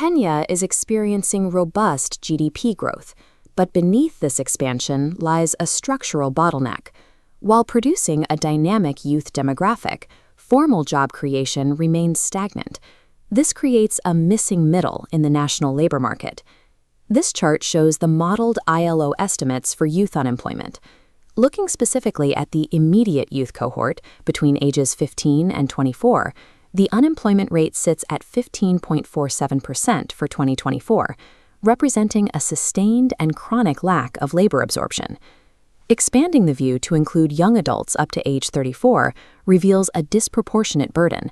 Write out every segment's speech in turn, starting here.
Kenya is experiencing robust GDP growth, but beneath this expansion lies a structural bottleneck. While producing a dynamic youth demographic, formal job creation remains stagnant. This creates a missing middle in the national labor market. This chart shows the modeled ILO estimates for youth unemployment. Looking specifically at the immediate youth cohort between ages 15 and 24, the unemployment rate sits at 15.47% for 2024, representing a sustained and chronic lack of labor absorption. Expanding the view to include young adults up to age 34 reveals a disproportionate burden.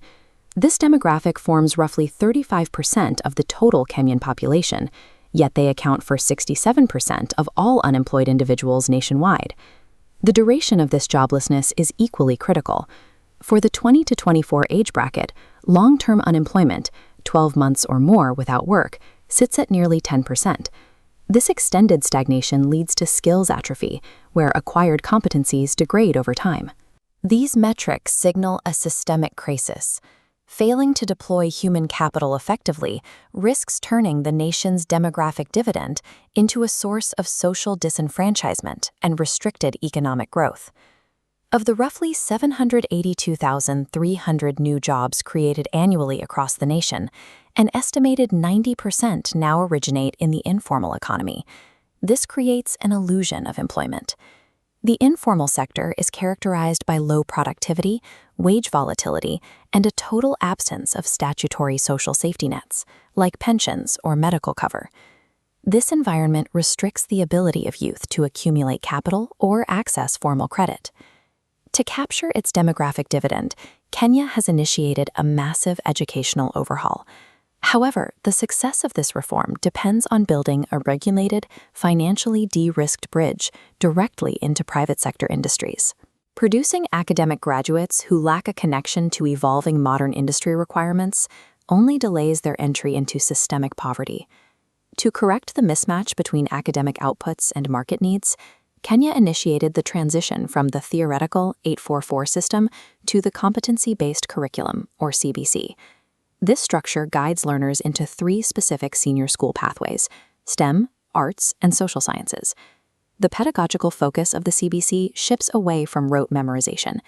This demographic forms roughly 35% of the total Kenyan population, yet they account for 67% of all unemployed individuals nationwide. The duration of this joblessness is equally critical. For the 20 to 24 age bracket, long-term unemployment, 12 months or more without work, sits at nearly 10%. This extended stagnation leads to skills atrophy, where acquired competencies degrade over time. These metrics signal a systemic crisis. Failing to deploy human capital effectively risks turning the nation's demographic dividend into a source of social disenfranchisement and restricted economic growth. Of the roughly 782,300 new jobs created annually across the nation, an estimated 90% now originate in the informal economy. This creates an illusion of employment. The informal sector is characterized by low productivity, wage volatility, and a total absence of statutory social safety nets, like pensions or medical cover. This environment restricts the ability of youth to accumulate capital or access formal credit. To capture its demographic dividend, Kenya has initiated a massive educational overhaul. However, the success of this reform depends on building a regulated, financially de-risked bridge directly into private sector industries. Producing academic graduates who lack a connection to evolving modern industry requirements only delays their entry into systemic poverty. To correct the mismatch between academic outputs and market needs, Kenya initiated the transition from the theoretical 844 system to the Competency-Based Curriculum, or CBC. This structure guides learners into 3 specific senior school pathways: STEM, arts, and social sciences. The pedagogical focus of the CBC shifts away from rote memorization.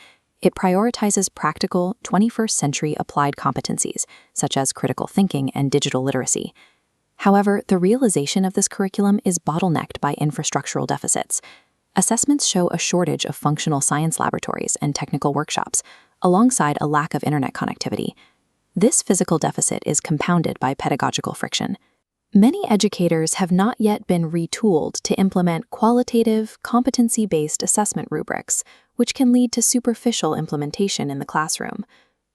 It prioritizes practical, 21st-century applied competencies, such as critical thinking and digital literacy. However, the realization of this curriculum is bottlenecked by infrastructural deficits. Assessments show a shortage of functional science laboratories and technical workshops, alongside a lack of internet connectivity. This physical deficit is compounded by pedagogical friction. Many educators have not yet been retooled to implement qualitative, competency-based assessment rubrics, which can lead to superficial implementation in the classroom.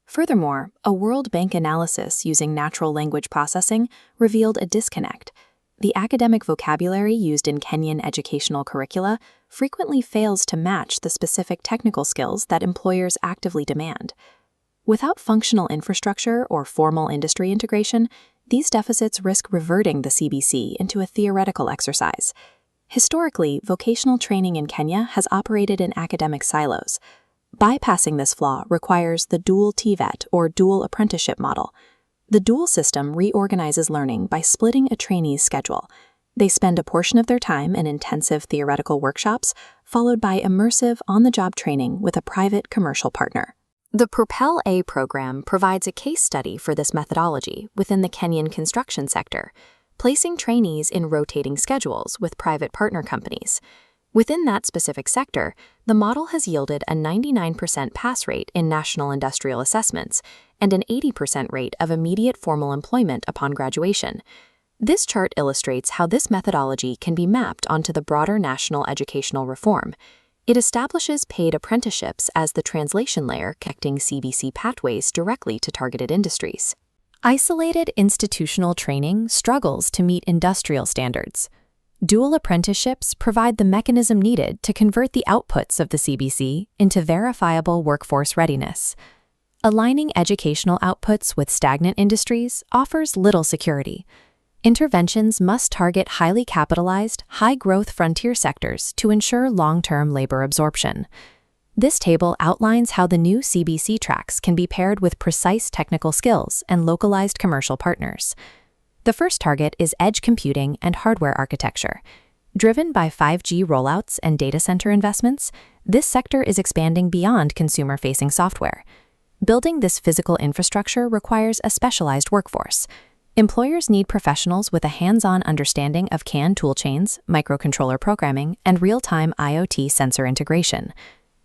Furthermore, a World Bank analysis using natural language processing revealed a disconnect. The academic vocabulary used in Kenyan educational curricula frequently fails to match the specific technical skills that employers actively demand. Without functional infrastructure or formal industry integration, these deficits risk reverting the CBC into a theoretical exercise. Historically, vocational training in Kenya has operated in academic silos. Bypassing this flaw requires the dual TVET, or dual apprenticeship model. The dual system reorganizes learning by splitting a trainee's schedule. They spend a portion of their time in intensive theoretical workshops, followed by immersive on-the-job training with a private commercial partner. The Propel A program provides a case study for this methodology within the Kenyan construction sector, placing trainees in rotating schedules with private partner companies. Within that specific sector, the model has yielded a 99% pass rate in national industrial assessments and an 80% rate of immediate formal employment upon graduation. This chart illustrates how this methodology can be mapped onto the broader national educational reform. It establishes paid apprenticeships as the translation layer connecting CBC pathways directly to targeted industries. Isolated institutional training struggles to meet industrial standards. Dual apprenticeships provide the mechanism needed to convert the outputs of the CBC into verifiable workforce readiness. Aligning educational outputs with stagnant industries offers little security. Interventions must target highly capitalized, high-growth frontier sectors to ensure long-term labor absorption. This table outlines how the new CBC tracks can be paired with precise technical skills and localized commercial partners. The first target is edge computing and hardware architecture. Driven by 5G rollouts and data center investments, this sector is expanding beyond consumer-facing software. Building this physical infrastructure requires a specialized workforce. Employers need professionals with a hands-on understanding of CAN toolchains, microcontroller programming, and real-time IoT sensor integration.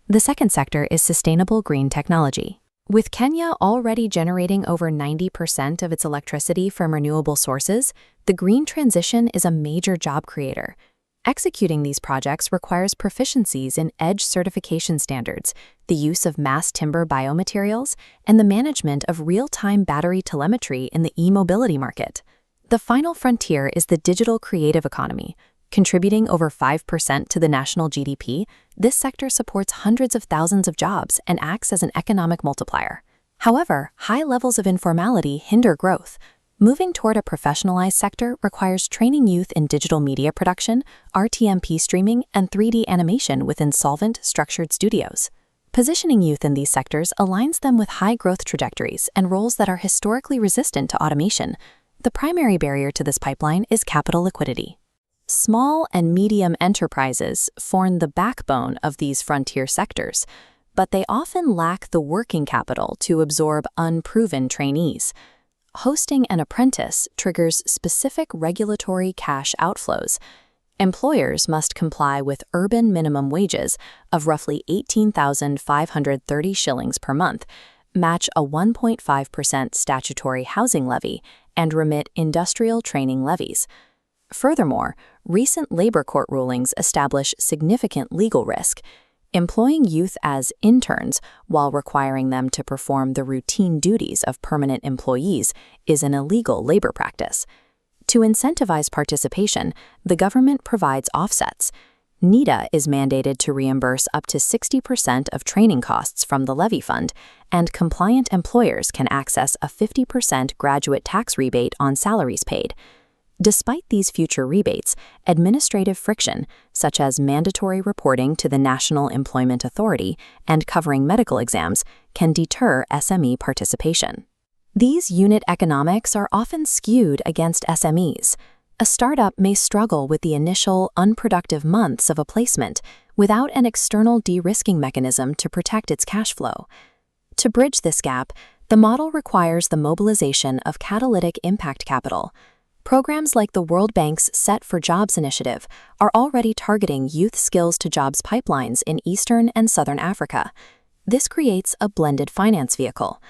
The second sector is sustainable green technology. With Kenya already generating over 90% of its electricity from renewable sources, the green transition is a major job creator. Executing these projects requires proficiencies in EDGE certification standards, the use of mass timber biomaterials, and the management of real-time battery telemetry in the e-mobility market. The final frontier is the digital creative economy. Contributing over 5% to the national GDP, this sector supports hundreds of thousands of jobs and acts as an economic multiplier. However, high levels of informality hinder growth. Moving toward a professionalized sector requires training youth in digital media production, RTMP streaming, and 3D animation within solvent, structured studios. Positioning youth in these sectors aligns them with high growth trajectories and roles that are historically resistant to automation. The primary barrier to this pipeline is capital liquidity. Small and medium enterprises form the backbone of these frontier sectors, but they often lack the working capital to absorb unproven trainees. Hosting an apprentice triggers specific regulatory cash outflows. Employers must comply with urban minimum wages of roughly 18,530 shillings per month, match a 1.5% statutory housing levy, and remit industrial training levies. Furthermore, recent labor court rulings establish significant legal risk. Employing youth as interns while requiring them to perform the routine duties of permanent employees is an illegal labor practice. To incentivize participation, the government provides offsets. NIDA is mandated to reimburse up to 60% of training costs from the levy fund, and compliant employers can access a 50% graduate tax rebate on salaries paid. Despite these future rebates, administrative friction, such as mandatory reporting to the National Employment Authority and covering medical exams, can deter SME participation. These unit economics are often skewed against SMEs. A startup may struggle with the initial unproductive months of a placement without an external de-risking mechanism to protect its cash flow. To bridge this gap, the model requires the mobilization of catalytic impact capital. Programs like the World Bank's Set for Jobs initiative are already targeting youth skills to jobs pipelines in Eastern and Southern Africa. This creates a blended finance vehicle.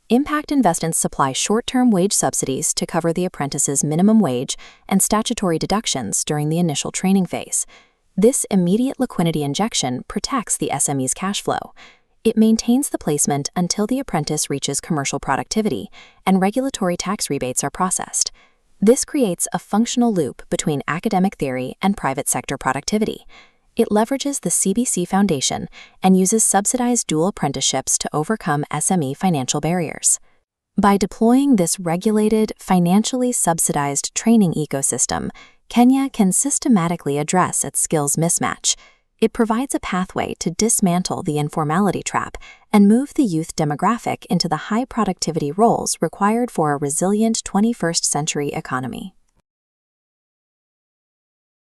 Impact investments supply short-term wage subsidies to cover the apprentice's minimum wage and statutory deductions during the initial training phase. This immediate liquidity injection protects the SME's cash flow. It maintains the placement until the apprentice reaches commercial productivity and regulatory tax rebates are processed. This creates a functional loop between academic theory and private sector productivity. It leverages the CBC Foundation and uses subsidized dual apprenticeships to overcome SME financial barriers. By deploying this regulated, financially subsidized training ecosystem, Kenya can systematically address its skills mismatch. It provides a pathway to dismantle the informality trap and move the youth demographic into the high productivity roles required for a resilient 21st century economy.